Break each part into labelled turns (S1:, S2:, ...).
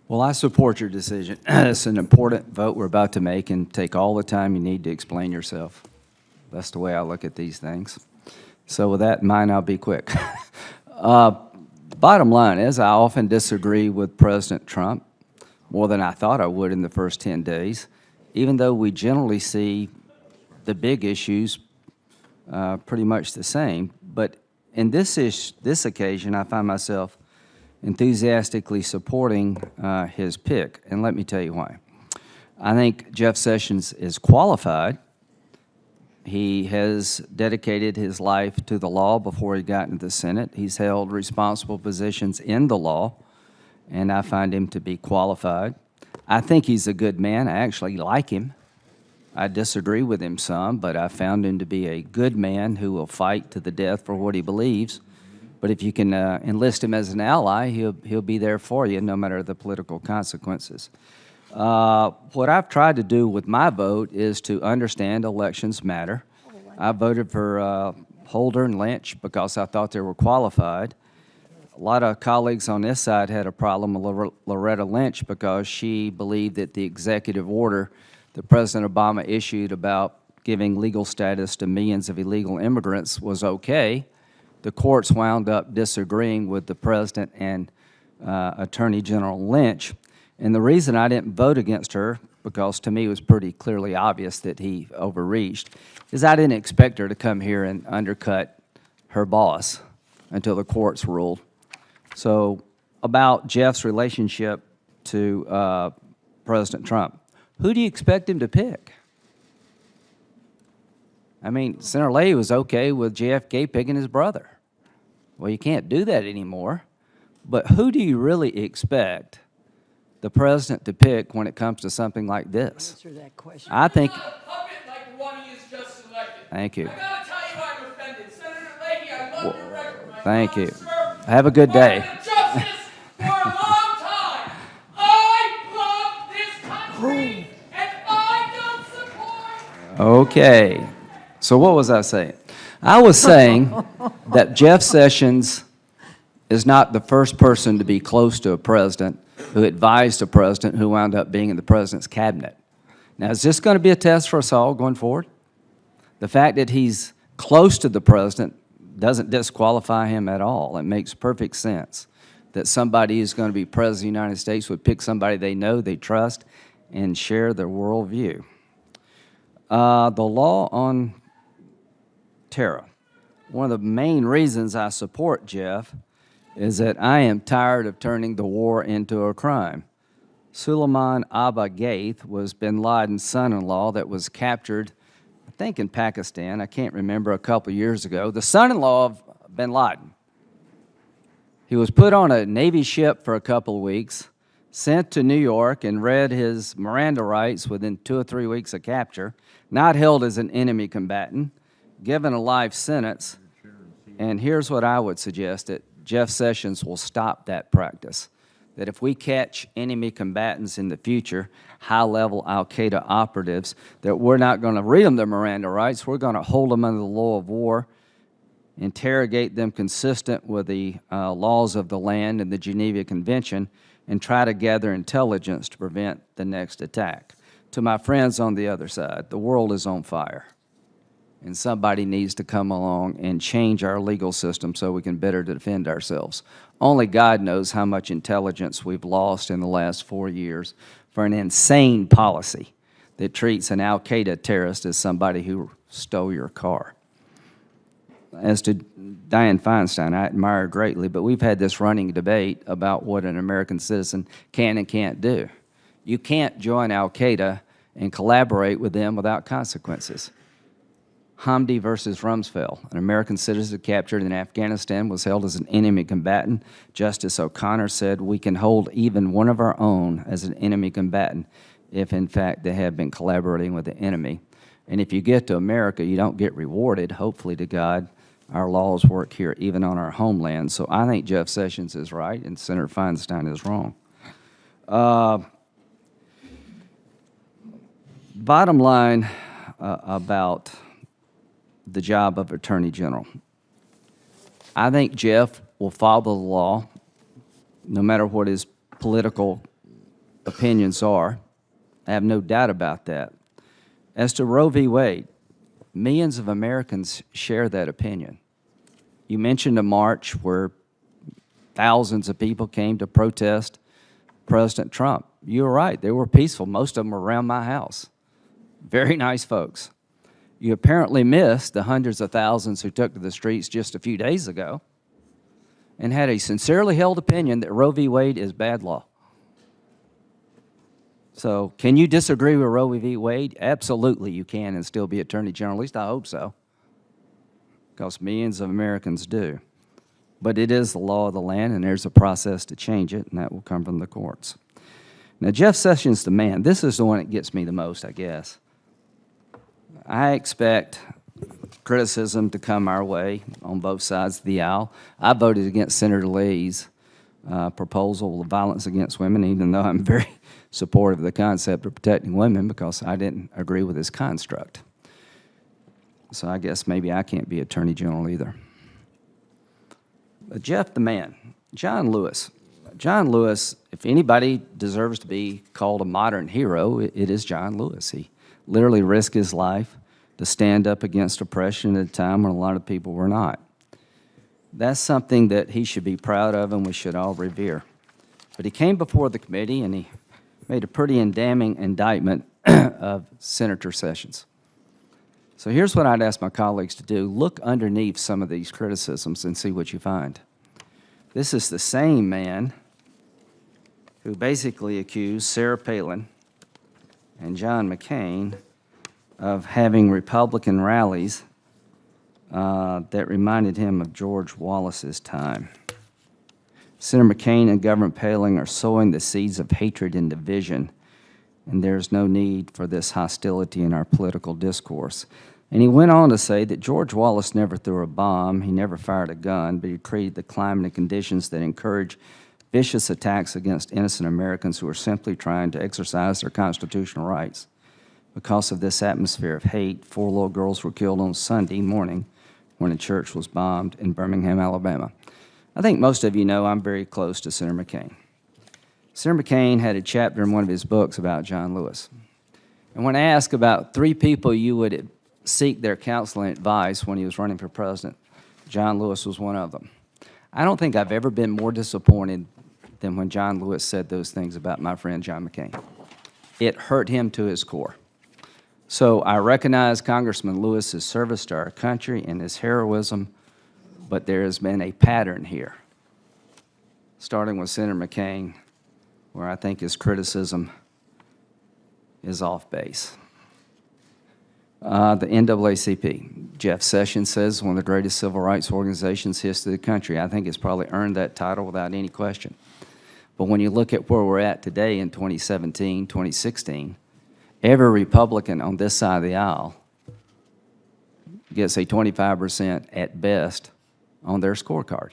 S1: Well, I support your decision. It's an important vote we're about to make, and take all the time you need to explain yourself. That's the way I look at these things. So with that in mind, I'll be quick. Bottom line is, I often disagree with President Trump more than I thought I would in the first 10 days, even though we generally see the big issues pretty much the same. But in this occasion, I find myself enthusiastically supporting his pick, and let me tell you why. I think Jeff Sessions is qualified. He has dedicated his life to the law before he got into the Senate. He's held responsible positions in the law, and I find him to be qualified. I think he's a good man. I actually like him. I disagree with him some, but I found him to be a good man who will fight to the death for what he believes. But if you can enlist him as an ally, he'll be there for you no matter the political consequences. What I've tried to do with my vote is to understand elections matter. I voted for Holder and Lynch because I thought they were qualified. A lot of colleagues on this side had a problem with Loretta Lynch because she believed that the executive order that President Obama issued about giving legal status to millions of illegal immigrants was okay. The courts wound up disagreeing with the president and Attorney General Lynch. And the reason I didn't vote against her, because to me it was pretty clearly obvious that he overreached, is I didn't expect her to come here and undercut her boss until the courts ruled. So about Jeff's relationship to President Trump, who do you expect him to pick? I mean, Senator Leahy was okay with JFK picking his brother. Well, you can't do that anymore. But who do you really expect the president to pick when it comes to something like this?
S2: Answer that question.
S1: I think.
S3: You're not a puppet like the one he has just selected.
S1: Thank you.
S3: I gotta tell you, I'm offended. Senator Leahy, I love your record. My
S1: Thank
S3: father
S1: you.
S3: served
S1: Have a good day.
S3: Department of Justice for a long time. I love this country, and I don't support.
S1: Okay. So what was I saying? I was saying that Jeff Sessions is not the first person to be close to a president who advised a president who wound up being in the president's cabinet. Now, is this going to be a test for us all going forward? The fact that he's close to the president doesn't disqualify him at all. It makes perfect sense that somebody who's going to be president of the United States would pick somebody they know, they trust, and share their worldview. The law on terror. One of the main reasons I support Jeff is that I am tired of turning the war into a crime. Suleiman Abba Gaith was bin Laden's son-in-law that was captured, I think in Pakistan, I can't remember, a couple years ago. The son-in-law of bin Laden. He was put on a Navy ship for a couple of weeks, sent to New York and read his Miranda rights within 2 or 3 weeks of capture, not held as an enemy combatant, given a life sentence. And here's what I would suggest, that Jeff Sessions will stop that practice. That if we catch enemy combatants in the future, high-level al-Qaeda operatives, that we're not going to read them their Miranda rights, we're going to hold them under the law of war, interrogate them consistent with the laws of the land and the Geneva Convention, and try to gather intelligence to prevent the next attack. To my friends on the other side, the world is on fire. And somebody needs to come along and change our legal system so we can better defend ourselves. Only God knows how much intelligence we've lost in the last 4 years for an insane policy that treats an al-Qaeda terrorist as somebody who stole your car. As to Dianne Feinstein, I admire her greatly, but we've had this running debate about what an American citizen can and can't do. You can't join al-Qaeda and collaborate with them without consequences. Hamdi versus Rumsfeld, an American citizen captured in Afghanistan, was held as an enemy combatant. Justice O'Connor said we can hold even one of our own as an enemy combatant if, in fact, they have been collaborating with the enemy. And if you get to America, you don't get rewarded. Hopefully, to God, our laws work here, even on our homeland. So I think Jeff Sessions is right and Senator Feinstein is wrong. Bottom line about the job of Attorney General. I think Jeff will follow the law, no matter what his political opinions are. I have no doubt about that. As to Roe v. Wade, millions of Americans share that opinion. You mentioned a march where thousands of people came to protest President Trump. You were right. They were peaceful. Most of them were around my house. Very nice folks. You apparently missed the hundreds of thousands who took to the streets just a few days ago and had a sincerely held opinion that Roe v. Wade is bad law. So can you disagree with Roe v. Wade? Absolutely you can and still be Attorney General. At least I hope so, because millions of Americans do. But it is the law of the land, and there's a process to change it, and that will come from the courts. Now, Jeff Sessions, the man, this is the one that gets me the most, I guess. I expect criticism to come our way on both sides of the aisle. I voted against Senator Lee's proposal of violence against women, even though I'm very supportive of the concept of protecting women, because I didn't agree with his construct. So I guess maybe I can't be Attorney General either. Jeff the man, John Lewis. John Lewis, if anybody deserves to be called a modern hero, it is John Lewis. He literally risked his life to stand up against oppression at a time when a lot of people were not. That's something that he should be proud of and we should all revere. But he came before the committee and he made a pretty damning indictment of Senator Sessions. So here's what I'd ask my colleagues to do. Look underneath some of these criticisms and see what you find. This is the same man who basically accused Sarah Palin and John McCain of having Republican rallies that reminded him of George Wallace's time. Senator McCain and Governor Palin are sowing the seeds of hatred and division, and there's no need for this hostility in our political discourse. And he went on to say that George Wallace never threw a bomb, he never fired a gun, but he created the climate and conditions that encourage vicious attacks against innocent Americans who are simply trying to exercise their constitutional rights. Because of this atmosphere of hate, 4 little girls were killed on Sunday morning when a church was bombed in Birmingham, Alabama. I think most of you know I'm very close to Senator McCain. Senator McCain had a chapter in one of his books about John Lewis. And when asked about 3 people you would seek their counsel and advice when he was running for president, John Lewis was one of them. I don't think I've ever been more disappointed than when John Lewis said those things about my friend John McCain. It hurt him to his core. So I recognize Congressman Lewis's service to our country and his heroism, but there has been a pattern here, starting with Senator McCain, where I think his criticism is off base. The NAACP, Jeff Sessions says, one of the greatest civil rights organizations in the history of the country. I think it's probably earned that title without any question. But when you look at where we're at today in 2017, 2016, every Republican on this side of the aisle gets a 25% at best on their scorecard.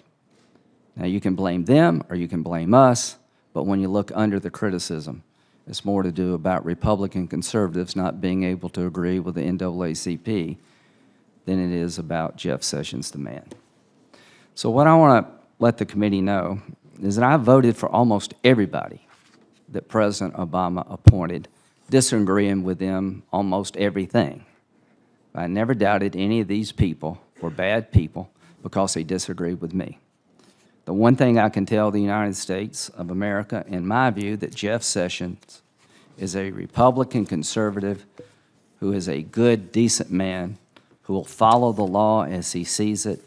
S1: Now, you can blame them or you can blame us, but when you look under the criticism, it's more to do about Republican conservatives not being able to agree with the NAACP than it is about Jeff Sessions, the man. So what I want to let the committee know is that I voted for almost everybody that President Obama appointed, disagreeing with them almost everything. I never doubted any of these people were bad people because they disagreed with me. The one thing I can tell the United States of America, in my view, that Jeff Sessions is a Republican conservative who is a good, decent man who will follow the law as he sees it,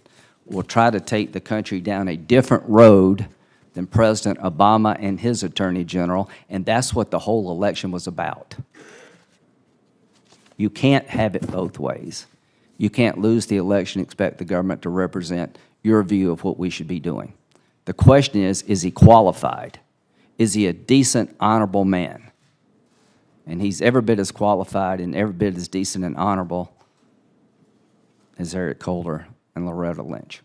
S1: will try to take the country down a different road than President Obama and his Attorney General, and that's what the whole election was about. You can't have it both ways. You can't lose the election and expect the government to represent your view of what we should be doing. The question is he qualified? Is he a decent, honorable man? And he's every bit as qualified and every bit as decent and honorable as Eric Holder and Loretta Lynch.